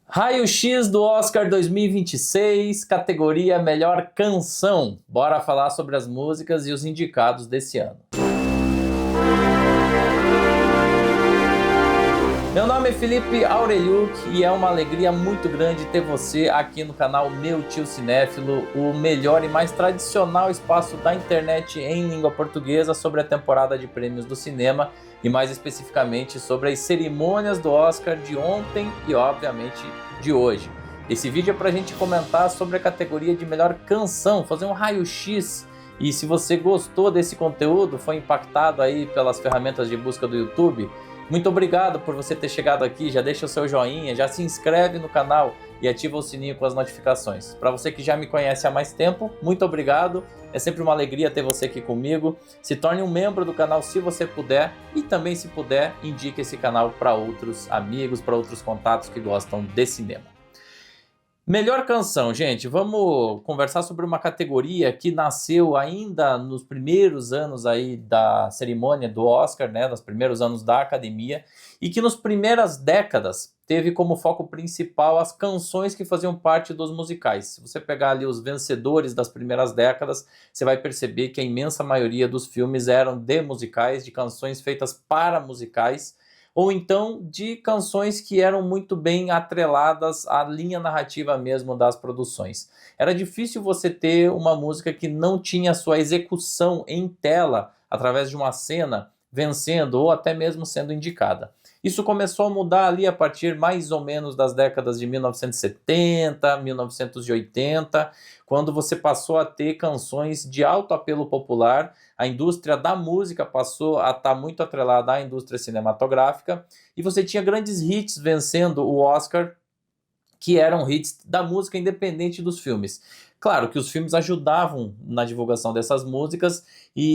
Raio-X do Oscar 2026, categoria Melhor Canção. Bora falar sobre as músicas e os indicados desse ano. Meu nome é Felipe Aureliuk e é uma alegria muito grande ter você aqui no canal Meu Tio Cinéfilo, o melhor e mais tradicional espaço da internet em língua portuguesa sobre a temporada de prêmios do cinema e mais especificamente sobre as cerimônias do Oscar de ontem e obviamente de hoje. Esse vídeo é pra gente comentar sobre a categoria de melhor canção, fazer um raio-x. E se você gostou desse conteúdo, foi impactado aí pelas ferramentas de busca do YouTube, muito obrigado por você ter chegado aqui, já deixa o seu joinha, já se inscreve no canal e ativa o sininho com as notificações. Para você que já me conhece há mais tempo, muito obrigado, é sempre uma alegria ter você aqui comigo. Se torne um membro do canal se você puder e também, se puder, indique esse canal para outros amigos, para outros contatos que gostam de cinema. Melhor canção, gente, vamos conversar sobre uma categoria que nasceu ainda nos primeiros anos aí da cerimônia do Oscar, né, nos primeiros anos da academia, e que nas primeiras décadas teve como foco principal as canções que faziam parte dos musicais. Se você pegar ali os vencedores das primeiras décadas, você vai perceber que a imensa maioria dos filmes eram de musicais, de canções feitas para musicais, ou então de canções que eram muito bem atreladas à linha narrativa mesmo das produções. Era difícil você ter uma música que não tinha sua execução em tela, através de uma cena, vencendo ou até mesmo sendo indicada. Isso começou a mudar ali a partir mais ou menos das décadas de 1970, 1980, quando você passou a ter canções de alto apelo popular. A indústria da música passou a estar muito atrelada à indústria cinematográfica e você tinha grandes hits vencendo o Oscar, que eram hits da música independente dos filmes. Claro que os filmes ajudavam na divulgação dessas músicas,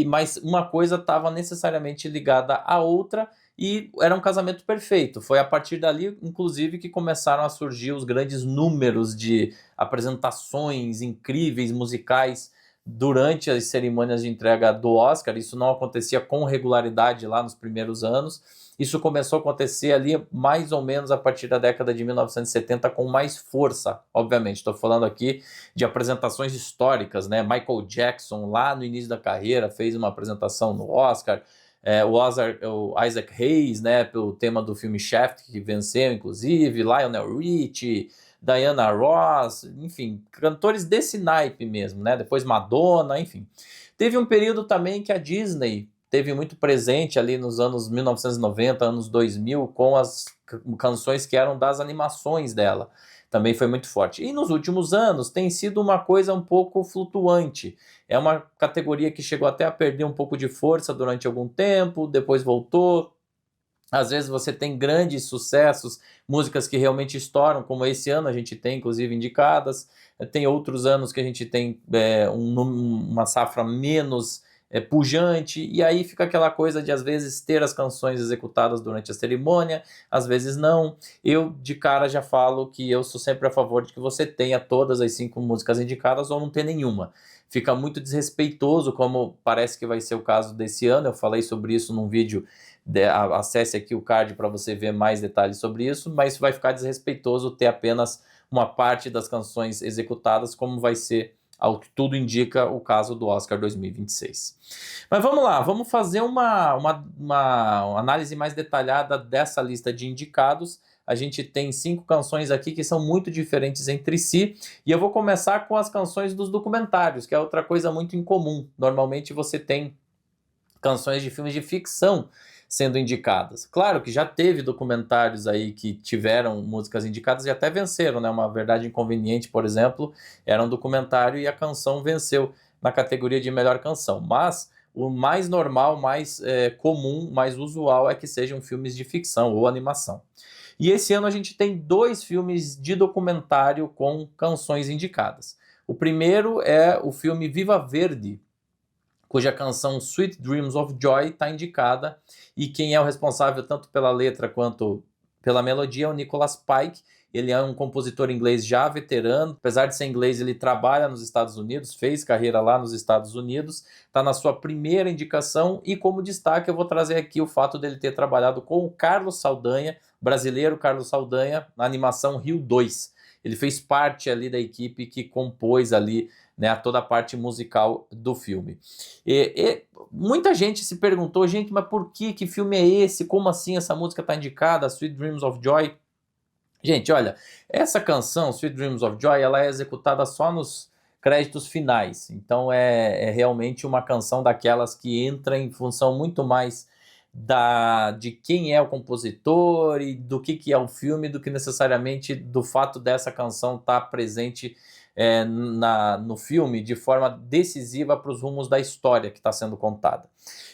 mas uma coisa estava necessariamente ligada à outra e era um casamento perfeito. Foi a partir dali, inclusive, que começaram a surgir os grandes números de apresentações incríveis musicais durante as cerimônias de entrega do Oscar. Isso não acontecia com regularidade lá nos primeiros anos. Isso começou a acontecer ali mais ou menos a partir da década de 1970 com mais força, obviamente. Estou falando aqui de apresentações históricas, né? Michael Jackson, lá no início da carreira, fez uma apresentação no Oscar. O Isaac Hayes, né, pelo tema do filme Shaft, que venceu, inclusive, Lionel Richie, Diana Ross, enfim, cantores desse naipe mesmo, né? Depois Madonna, enfim. Teve um período também que a Disney teve muito presente ali nos anos 1990, anos 2000, com as canções que eram das animações dela. Também foi muito forte. E nos últimos anos tem sido uma coisa um pouco flutuante. É uma categoria que chegou até a perder um pouco de força durante algum tempo, depois voltou. Às vezes você tem grandes sucessos, músicas que realmente estouram, como esse ano a gente tem, inclusive, indicadas. Tem outros anos que a gente tem uma safra menos pujante, e aí fica aquela coisa de, às vezes, ter as canções executadas durante a cerimônia, às vezes não. Eu, de cara, já falo que eu sou sempre a favor de que você tenha todas as 5 músicas indicadas ou não ter nenhuma. Fica muito desrespeitoso, como parece que vai ser o caso desse ano. Eu falei sobre isso num vídeo, acesse aqui o card para você ver mais detalhes sobre isso, mas vai ficar desrespeitoso ter apenas uma parte das canções executadas, como vai ser, ao que tudo indica, o caso do Oscar 2026. Mas vamos lá, vamos fazer uma análise mais detalhada dessa lista de indicados. A gente tem 5 canções aqui que são muito diferentes entre si, e eu vou começar com as canções dos documentários, que é outra coisa muito incomum. Normalmente você tem canções de filmes de ficção sendo indicadas. Claro que já teve documentários aí que tiveram músicas indicadas e até venceram, né? Uma Verdade Inconveniente, por exemplo, era um documentário e a canção venceu na categoria de melhor canção. Mas o mais normal, mais comum, mais usual é que sejam filmes de ficção ou animação. E esse ano a gente tem 2 filmes de documentário com canções indicadas. O primeiro é o filme Viva Verde, cuja canção Sweet Dreams of Joy está indicada, e quem é o responsável tanto pela letra quanto pela melodia é o Nicholas Pike, Ele é um compositor inglês já veterano, apesar de ser inglês, ele trabalha nos Estados Unidos, fez carreira lá nos Estados Unidos, está na sua primeira indicação e como destaque eu vou trazer aqui o fato dele ter trabalhado com o Carlos Saldanha, brasileiro Carlos Saldanha, na animação Rio 2. Ele fez parte ali da equipe que compôs ali, né, toda a parte musical do filme. Muita gente se perguntou, gente, mas por que filme é esse? Como assim essa música está indicada, Sweet Dreams of Joy? Gente, olha, essa canção, Sweet Dreams of Joy, ela é executada só nos créditos finais. Então é realmente uma canção daquelas que entra em função muito mais de quem é o compositor e do que é o filme, do que necessariamente do fato dessa canção estar presente no filme de forma decisiva para os rumos da história que está sendo contada.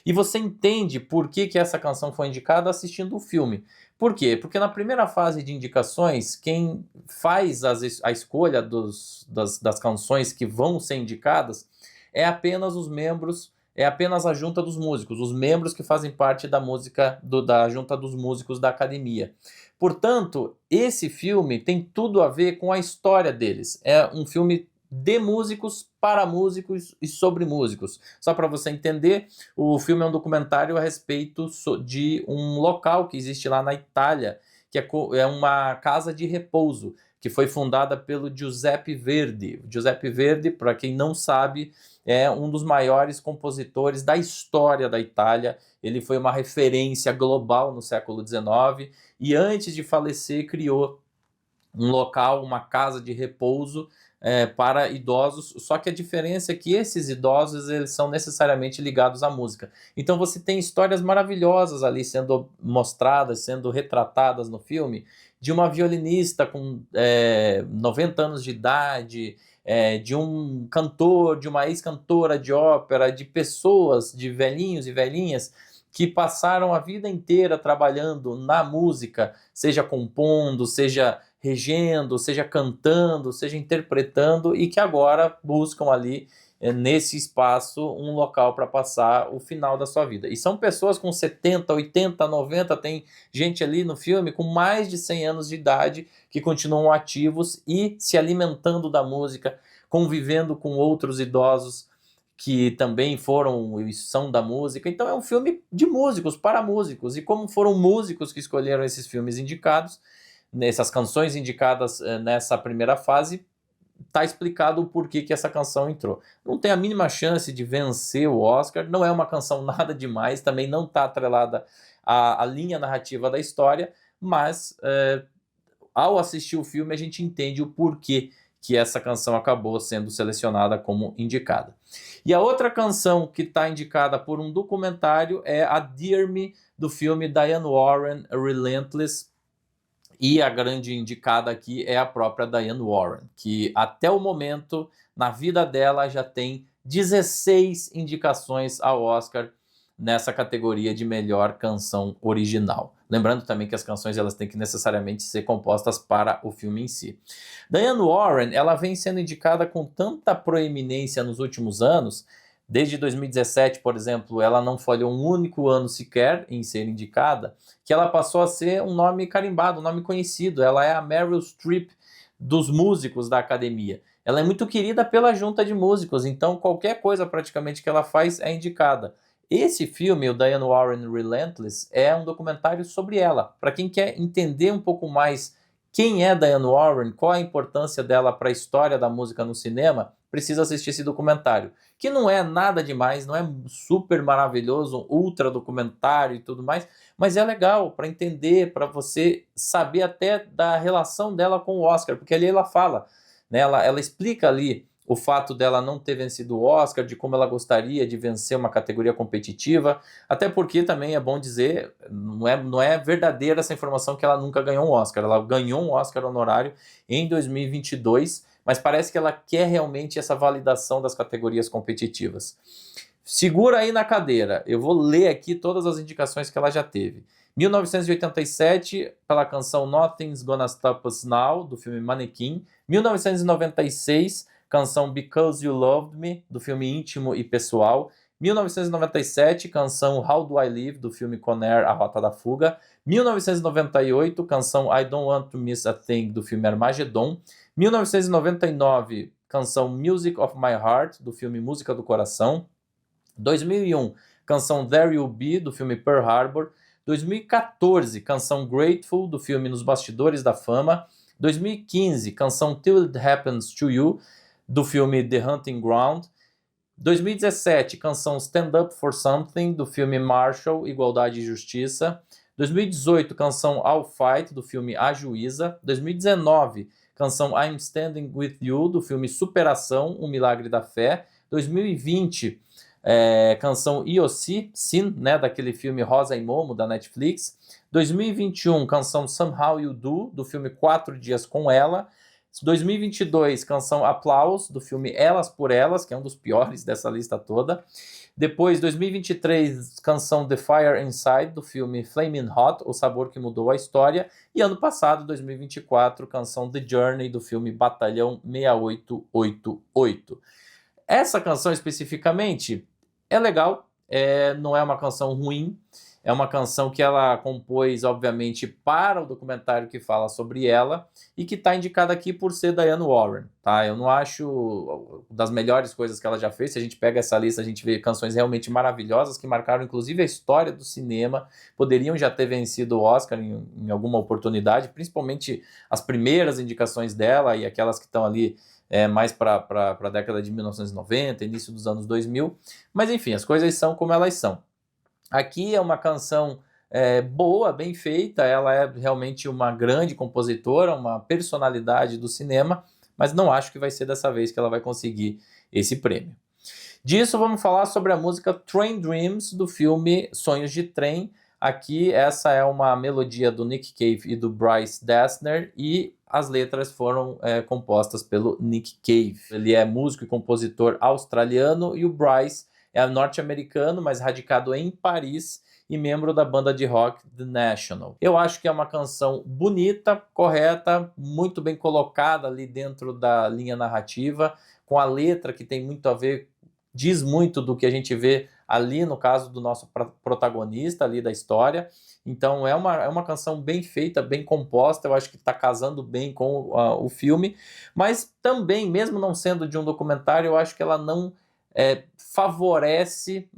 E você entende por que essa canção foi indicada assistindo o filme. Por quê? Porque na primeira fase de indicações, quem faz a escolha das canções que vão ser indicadas é apenas os membros, é apenas a junta dos músicos, os membros que fazem parte da música, da junta dos músicos da academia. Portanto, esse filme tem tudo a ver com a história deles. É um filme de músicos, para músicos e sobre músicos. Só para você entender, o filme é um documentário a respeito de um local que existe lá na Itália, que é uma casa de repouso, que foi fundada pelo Giuseppe Verdi. Giuseppe Verdi, para quem não sabe, é um dos maiores compositores da história da Itália. Ele foi uma referência global no século XIX e antes de falecer criou um local, uma casa de repouso para idosos, só que a diferença é que esses idosos eles são necessariamente ligados à música. Então você tem histórias maravilhosas ali sendo mostradas, sendo retratadas no filme, de uma violinista com 90 anos de idade, de um cantor, de uma ex-cantora de ópera, de pessoas, de velhinhos e velhinhas, que passaram a vida inteira trabalhando na música, seja compondo, seja regendo, seja cantando, seja interpretando, e que agora buscam ali, nesse espaço, um local para passar o final da sua vida. E são pessoas com 70, 80, 90, tem gente ali no filme com mais de 100 anos de idade que continuam ativos e se alimentando da música, convivendo com outros idosos que também foram e são da música. Então é um filme de músicos, para músicos, e como foram músicos que escolheram esses filmes indicados, nessas canções indicadas nessa primeira fase, tá explicado o porquê que essa canção entrou. Não tem a mínima chance de vencer o Oscar, não é uma canção nada demais, também não está atrelada à linha narrativa da história, mas ao assistir o filme a gente entende o porquê que essa canção acabou sendo selecionada como indicada. E a outra canção que está indicada por um documentário é a Dear Me, do filme Diane Warren, Relentless. E a grande indicada aqui é a própria Diane Warren, que até o momento, na vida dela, já tem 16 indicações ao Oscar nessa categoria de melhor canção original. Lembrando também que as canções elas têm que necessariamente ser compostas para o filme em si. Diane Warren, ela vem sendo indicada com tanta proeminência nos últimos anos. Desde 2017, por exemplo, ela não falhou um único ano sequer em ser indicada, que ela passou a ser um nome carimbado, um nome conhecido. Ela é a Meryl Streep dos músicos da academia. Ela é muito querida pela junta de músicos, então qualquer coisa praticamente que ela faz é indicada. Esse filme, o Diane Warren Relentless, é um documentário sobre ela. Para quem quer entender um pouco mais quem é Diane Warren, qual a importância dela para a história da música no cinema, precisa assistir esse documentário, que não é nada demais, não é super maravilhoso, um ultra documentário e tudo mais, mas é legal para entender, para você saber até da relação dela com o Oscar, porque ali ela fala, né, ela explica ali o fato dela não ter vencido o Oscar, de como ela gostaria de vencer uma categoria competitiva, até porque também é bom dizer, não é verdadeira essa informação que ela nunca ganhou um Oscar. Ela ganhou um Oscar honorário em 2022, mas parece que ela quer realmente essa validação das categorias competitivas. Segura aí na cadeira, eu vou ler aqui todas as indicações que ela já teve. 1987, pela canção Nothing's Gonna Stop Us Now, do filme Manequim. 1996, canção Because You Loved Me, do filme íntimo e pessoal. 1997, canção How Do I Live, do filme Conair, A Rota da Fuga. 1998, canção I Don't Want to Miss a Thing, do filme Armageddon. 1999, canção Music of My Heart, do filme Música do Coração. 2001, canção There You'll Be, do filme Pearl Harbor. 2014, canção Grateful, do filme Nos Bastidores da Fama. 2015, canção Till It Happens to You, do filme The Hunting Ground. 2017, canção Stand Up for Something, do filme Marshall, Igualdade e Justiça. 2018, canção I'll Fight, do filme A Juíza. 2019, canção I'm Standing With You, do filme Superação, O Milagre da Fé. 2020, canção Iosi, Sin, né, daquele filme Rosa e Momo, da Netflix. 2021, canção Somehow You Do, do filme 4 Dias com Ela. 2022, canção Applause, do filme Elas por Elas, que é um dos piores dessa lista toda. Depois, 2023, canção The Fire Inside, do filme Flaming Hot, O Sabor que Mudou a História. E ano passado, 2024, canção The Journey, do filme Batalhão 6888. Essa canção especificamente é legal, não é uma canção ruim, é uma canção que ela compôs, obviamente, para o documentário que fala sobre ela e que está indicada aqui por ser Diane Warren, tá? Eu não acho das melhores coisas que ela já fez. Se a gente pega essa lista, a gente vê canções realmente maravilhosas que marcaram, inclusive, a história do cinema. Poderiam já ter vencido o Oscar em alguma oportunidade, principalmente as primeiras indicações dela e aquelas que estão ali mais para a década de 1990, início dos anos 2000. Mas, enfim, as coisas são como elas são. Aqui é uma canção boa, bem feita, ela é realmente uma grande compositora, uma personalidade do cinema, mas não acho que vai ser dessa vez que ela vai conseguir esse prêmio. Disso, vamos falar sobre a música Train Dreams, do filme Sonhos de Trem. Aqui, essa é uma melodia do Nick Cave e do Bryce Dessner, e as letras foram compostas pelo Nick Cave. Ele é músico e compositor australiano, e o Bryce é norte-americano, mas radicado em Paris e membro da banda de rock The National. Eu acho que é uma canção bonita, correta, muito bem colocada ali dentro da linha narrativa, com a letra que tem muito a ver, diz muito do que a gente vê ali no caso do nosso protagonista ali da história. Então é uma canção bem feita, bem composta, eu acho que está casando bem com o filme, mas também, mesmo não sendo de um documentário, eu acho que ela não favorece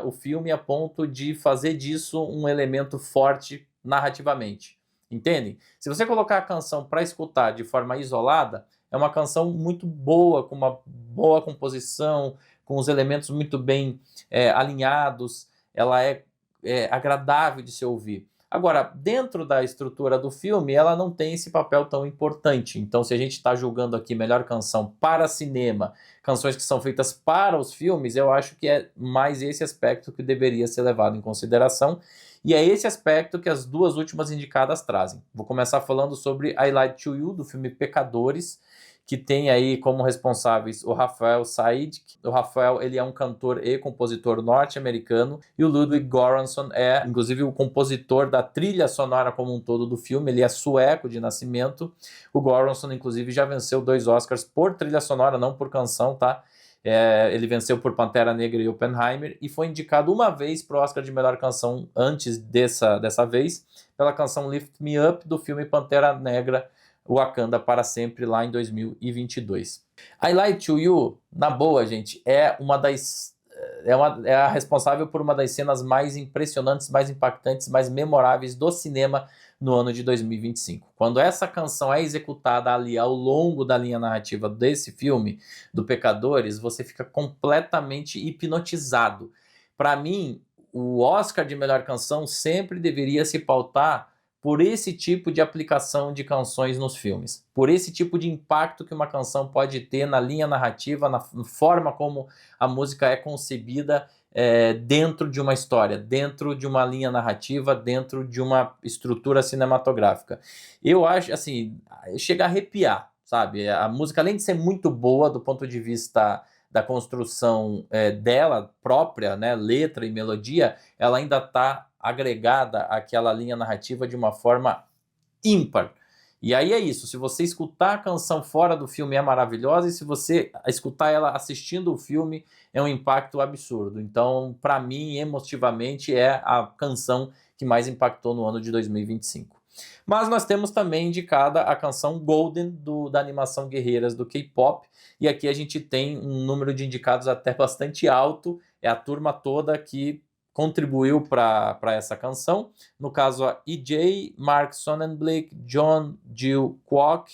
o filme a ponto de fazer disso um elemento forte narrativamente, entendem? Se você colocar a canção para escutar de forma isolada, é uma canção muito boa, com uma boa composição, com os elementos muito bem alinhados, ela é agradável de se ouvir. Agora, dentro da estrutura do filme, ela não tem esse papel tão importante. Então, se a gente está julgando aqui melhor canção para cinema, canções que são feitas para os filmes, eu acho que é mais esse aspecto que deveria ser levado em consideração. E é esse aspecto que as duas últimas indicadas trazem. Vou começar falando sobre I Lied to You, do filme Pecadores, que tem aí como responsáveis o Raphael Said. O Raphael, ele é um cantor e compositor norte-americano, e o Ludwig Göransson é, inclusive, o compositor da trilha sonora como um todo do filme. Ele é sueco de nascimento. O Göransson, inclusive, já venceu 2 Oscars por trilha sonora, não por canção, tá? Ele venceu por Pantera Negra e Oppenheimer, e foi indicado uma vez para o Oscar de melhor canção antes dessa vez, pela canção Lift Me Up, do filme Pantera Negra, Wakanda para Sempre, lá em 2022. I Lied to You, na boa, gente, é a responsável por uma das cenas mais impressionantes, mais impactantes, mais memoráveis do cinema no ano de 2025. Quando essa canção é executada ali ao longo da linha narrativa desse filme, do Pecadores, você fica completamente hipnotizado. Para mim, o Oscar de melhor canção sempre deveria se pautar por esse tipo de aplicação de canções nos filmes, por esse tipo de impacto que uma canção pode ter na linha narrativa, na forma como a música é concebida dentro de uma história, dentro de uma linha narrativa, dentro de uma estrutura cinematográfica. Eu acho, assim, chega a arrepiar, sabe? A música, além de ser muito boa do ponto de vista da construção dela própria, né, letra e melodia, ela ainda está agregada àquela linha narrativa de uma forma ímpar. E aí é isso, se você escutar a canção fora do filme é maravilhosa, e se você escutar ela assistindo o filme é um impacto absurdo. Então, para mim, emotivamente, é a canção que mais impactou no ano de 2025. Mas nós temos também indicada a canção Golden da animação Guerreiras do K-pop, e aqui a gente tem um número de indicados até bastante alto, é a turma toda que contribuiu para essa canção. No caso, a EJ, Mark Sonnenblick, John Jill Kwok,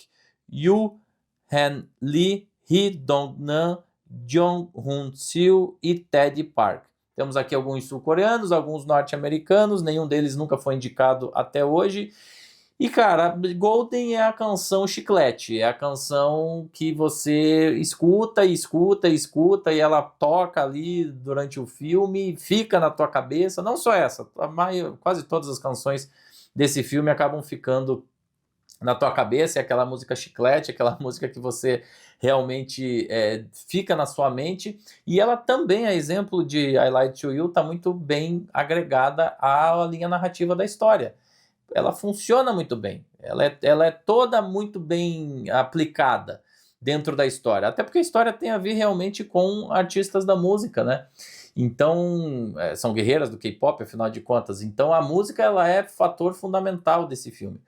Yoo Han Lee, Hee Dong-nan, Jong Hoon-sil e Ted Park. Temos aqui alguns sul-coreanos, alguns norte-americanos, nenhum deles nunca foi indicado até hoje. E, cara, Golden é a canção chiclete, é a canção que você escuta, escuta, escuta, e ela toca ali durante o filme, fica na tua cabeça. Não só essa, quase todas as canções desse filme acabam ficando na tua cabeça, é aquela música chiclete, aquela música que você realmente fica na sua mente. E ela também, a exemplo de I Lied to You, está muito bem agregada à linha narrativa da história. Ela funciona muito bem, ela é toda muito bem aplicada dentro da história, até porque a história tem a ver realmente com artistas da música, né? Então, são guerreiras do K-pop, afinal de contas, então a música ela é fator fundamental desse filme.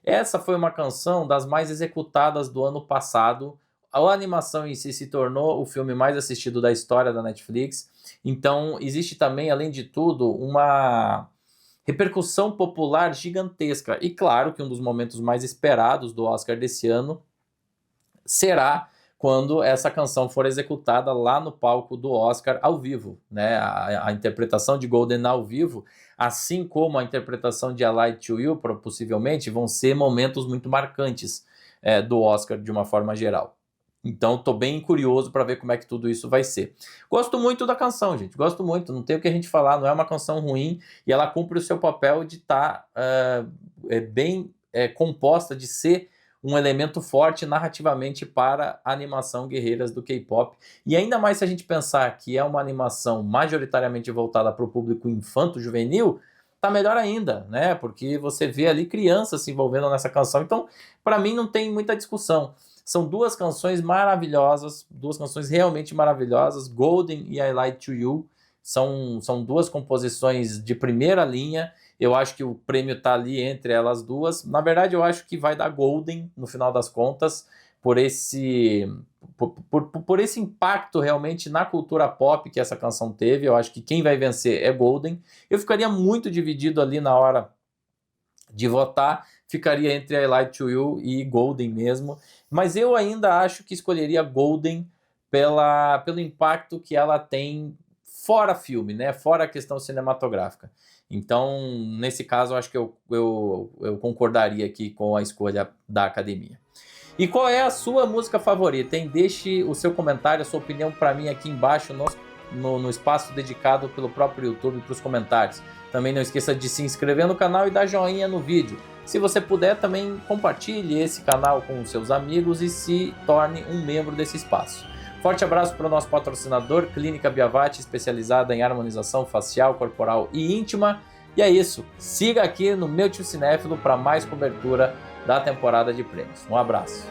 Essa foi uma canção das mais executadas do ano passado, a animação em si se tornou o filme mais assistido da história da Netflix, então existe também, além de tudo, uma repercussão popular gigantesca. E claro que um dos momentos mais esperados do Oscar desse ano será quando essa canção for executada lá no palco do Oscar ao vivo, né? A interpretação de Golden ao vivo, assim como a interpretação de I Lied to You, possivelmente, vão ser momentos muito marcantes do Oscar de uma forma geral. Então, tô bem curioso para ver como é que tudo isso vai ser. Gosto muito da canção, gente. Gosto muito. Não tem o que a gente falar. Não é uma canção ruim. E ela cumpre o seu papel de estar bem composta, de ser um elemento forte narrativamente para a animação Guerreiras do K-pop. E ainda mais se a gente pensar que é uma animação majoritariamente voltada para o público infanto-juvenil, tá melhor ainda, né? Porque você vê ali crianças se envolvendo nessa canção. Então, para mim, não tem muita discussão. São duas canções maravilhosas, duas canções realmente maravilhosas. Golden e I Lied to You são duas composições de primeira linha. Eu acho que o prêmio está ali entre elas duas. Na verdade, eu acho que vai dar Golden, no final das contas, por esse impacto realmente na cultura pop que essa canção teve. Eu acho que quem vai vencer é Golden. Eu ficaria muito dividido ali na hora de votar, ficaria entre I Lied to You e Golden mesmo, mas eu ainda acho que escolheria Golden pelo impacto que ela tem fora filme, né? Fora a questão cinematográfica. Então, nesse caso, eu acho que eu concordaria aqui com a escolha da academia. E qual é a sua música favorita, hein? Deixe o seu comentário, a sua opinião para mim aqui embaixo no espaço dedicado pelo próprio YouTube para os comentários. Também não esqueça de se inscrever no canal e dar joinha no vídeo. Se você puder, também compartilhe esse canal com os seus amigos e se torne um membro desse espaço. Forte abraço para o nosso patrocinador, Clínica Biavati, especializada em harmonização facial, corporal e íntima. E é isso, siga aqui no Meu Tio Cinéfilo para mais cobertura da temporada de prêmios. Um abraço.